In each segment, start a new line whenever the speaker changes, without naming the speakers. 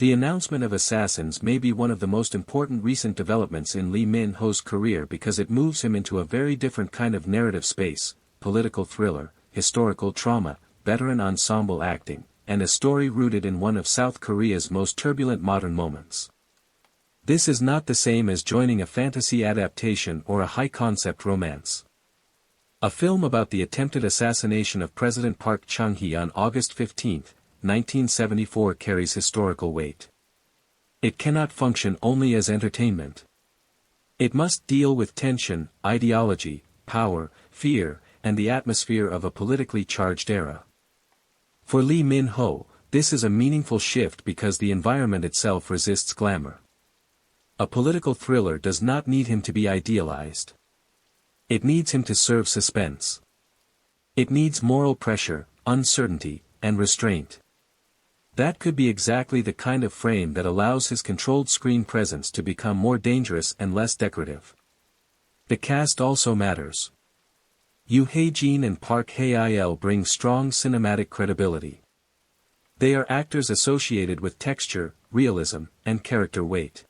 The announcement of Assassins may be one of the most important recent developments in Lee Min-ho's career because it moves him into a very different kind of narrative space: political thriller, historical drama, veteran ensemble acting, and a story rooted in one of South Korea's most turbulent modern moments. This is not the same as joining a fantasy adaptation or a high-concept romance. A film about the attempted assassination of President Park Chung-hee on August 15, 1974 carries historical weight. It cannot function only as entertainment. It must deal with tension, ideology, power, fear, and the atmosphere of a politically charged era. For Lee Min-ho, this is a meaningful shift because the environment itself resists glamour. A political thriller does not need him to be idealized. It needs him to serve suspense. It needs moral pressure, uncertainty, and restraint. That could be exactly the kind of frame that allows his controlled screen presence to become more dangerous and less decorative. The cast also matters. Yoo Hae-jin and Park Hae-il bring strong cinematic credibility. They are actors associated with texture, realism, and character weight.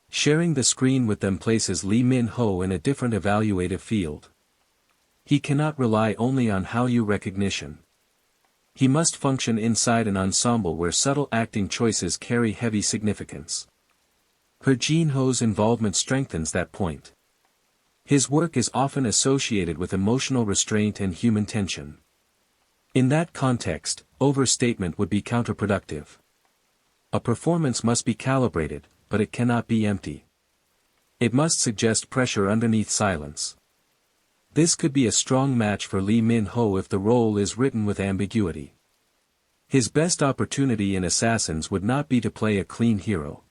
Sharing the screen with them places Lee Min-ho in a different evaluative field. He cannot rely only on Hallyu recognition. He must function inside an ensemble where subtle acting choices carry heavy significance. Hye Jin-ho's involvement strengthens that point. His work is often associated with emotional restraint and human tension. In that context, overstatement would be counterproductive. A performance must be calibrated, but it cannot be empty. It must suggest pressure underneath silence. This could be a strong match for Lee Min-ho if the role is written with ambiguity. His best opportunity in Assassins would not be to play a clean hero.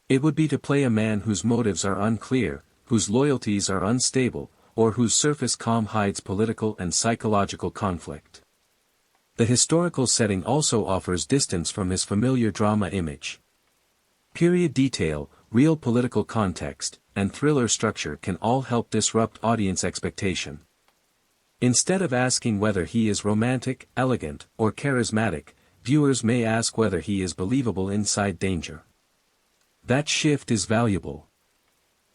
It would be to play a man whose motives are unclear, whose loyalties are unstable, or whose surface calm hides political and psychological conflict. The historical setting also offers distance from his familiar drama image. Period detail, real political context, and thriller structure can all help disrupt audience expectation. Instead of asking whether he is romantic, elegant, or charismatic, viewers may ask whether he is believable inside danger. That shift is valuable.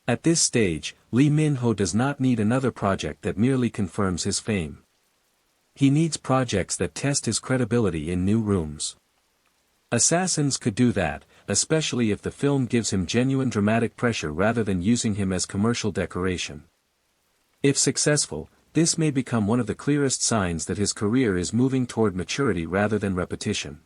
At this stage, Lee Min-ho does not need another project that merely confirms his fame. He needs projects that test his credibility in new rooms. Assassins could do that, especially if the film gives him genuine dramatic pressure rather than using him as commercial decoration. If successful, this may become one of the clearest signs that his career is moving toward maturity rather than repetition.